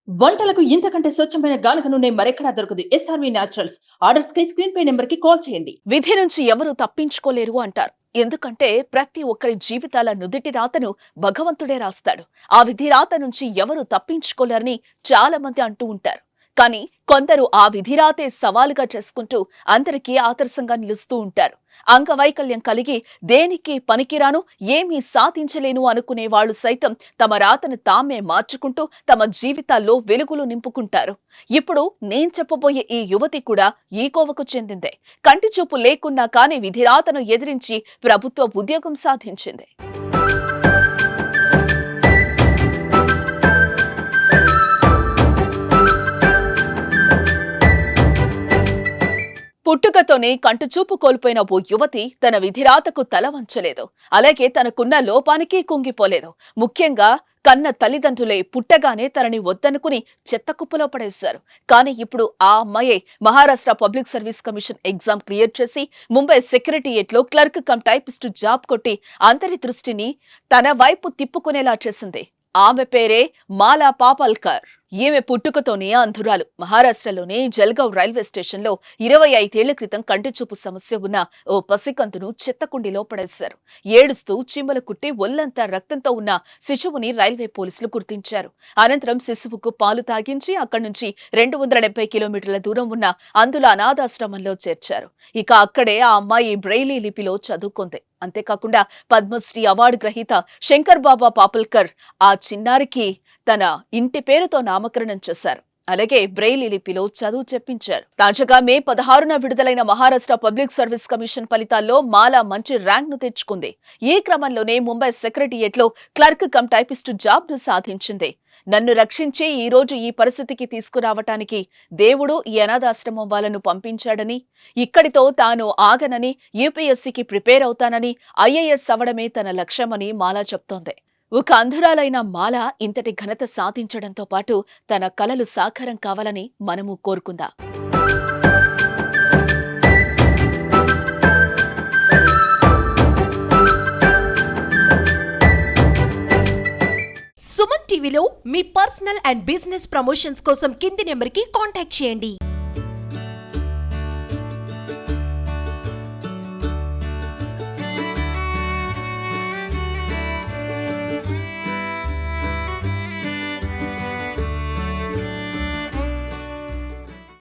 వంటలకు ఇంతకంటే స్వచ్ఛమైన గానుగ నూనె మరెక్కడా దొరకదు. SRV naturals. ఆర్డర్స్ కై స్క్రీన్ పై నెంబర్ కి కాల్ చేయండి. విధి నుంచి ఎవరు తప్పించుకోలేరు అంటారు. ఎందుకంటే ప్రతి ఒక్కరి జీవితాల నుదిటి రాతను భగవంతుడే రాస్తాడు. ఆ విధి రాత నుంచి ఎవరు తప్పించుకోలేరని చాలా మంది అంటూ ఉంటారు. కానీ కొందరు ఆ విధిరాతే సవాలుగా చేసుకుంటూ అందరికీ ఆదర్శంగా నిలుస్తూ ఉంటారు. అంగవైకల్యం కలిగి దేనికి పనికిరాను, ఏమీ సాధించలేను అనుకునే వాళ్ళు సైతం తమ రాతను తామే మార్చుకుంటూ తమ జీవితాల్లో వెలుగులు నింపుకుంటారు. ఇప్పుడు నేను చెప్పబోయే ఈ యువతి కూడా ఈ కోవకు చెందిందే. కంటి చూపు లేకున్నా కానీ విధిరాతను ఎదిరించి ప్రభుత్వ ఉద్యోగం సాధించింది. పుట్టుకతోనే కంటుచూపు కోల్పోయిన ఓ యువతి తన విధిరాతకు తల వంచలేదు. అలాగే తనకున్న లోపానికి కుంగిపోలేదు. ముఖ్యంగా కన్న తల్లిదండ్రులే పుట్టగానే తనని వద్దనుకుని చెత్తకుప్పలో పడేశారు. కానీ ఇప్పుడు ఆ అమ్మాయే Maharashtra public service commission exam clear చేసి ముంబై సెక్రటరియేట్ లో క్లర్క్ కమ్ టైపిస్ట్ జాబ్ కొట్టి అందరి దృష్టిని తన వైపు తిప్పుకునేలా చేసింది. ఆమె పేరే మాలా పాపల్కర్. ఈమె పుట్టుకతోనే అంధురాలు. మహారాష్ట్రలోని జల్గావ్ రైల్వే స్టేషన్ లో 25 ఏళ్ల క్రితం కంటిచూపు సమస్య ఉన్న ఓ పసికందును చెత్తకుండిలో పడేశారు. ఏడుస్తూ చీమలు కుట్టి ఒళ్లంతా రక్తంతో ఉన్న శిశువుని రైల్వే పోలీసులు గుర్తించారు. అనంతరం శిశువుకు పాలు తాగించి అక్కడి నుంచి 270 కిలోమీటర్ల దూరం ఉన్న అందుల అనాథాశ్రమంలో చేర్చారు. ఇక అక్కడే ఆ అమ్మాయి బ్రెయిలీ లిపిలో చదువుకుంది. అంతేకాకుండా పద్మశ్రీ అవార్డు గ్రహీత శంకర్ బాబా పాపల్కర్ ఆ చిన్నారికి తన ఇంటి పేరుతో నామకరణం చేశారు. అలాగే బ్రెయిలీ లిపిలో చదువు చెప్పించారు. తాజాగా మే 16న విడుదలైన మహారాష్ట్ర పబ్లిక్ సర్వీస్ కమిషన్ ఫలితాల్లో మాలా మంచి ర్యాంక్ ను తెచ్చుకుంది. ఈ క్రమంలోనే ముంబై సెక్రటరియేట్ లో క్లర్క్ కమ్ టైపిస్ట్ జాబ్ ను సాధించింది. నన్ను రక్షించి ఈ రోజు ఈ పరిస్థితికి తీసుకురావటానికి దేవుడు ఈ అనాథాశ్రమం వాళ్ళను పంపించాడని, ఇక్కడితో తాను ఆగనని, యూపీఎస్సీకి ప్రిపేర్ అవుతానని, ఐఏఎస్ అవ్వడమే తన లక్ష్యమని మాలా చెప్తోంది. ఒక అంధురాలైన మాల ఇంతటి ఘనత సాధించడంతో పాటు తన కలలు సాకారం కావాలని మనము కోరుకుందాం. సుమన్ టీవీలో మీ పర్సనల్ అండ్ బిజినెస్ ప్రమోషన్స్ కోసం కింది నెంబర్కి కాంటాక్ట్ చేయండి.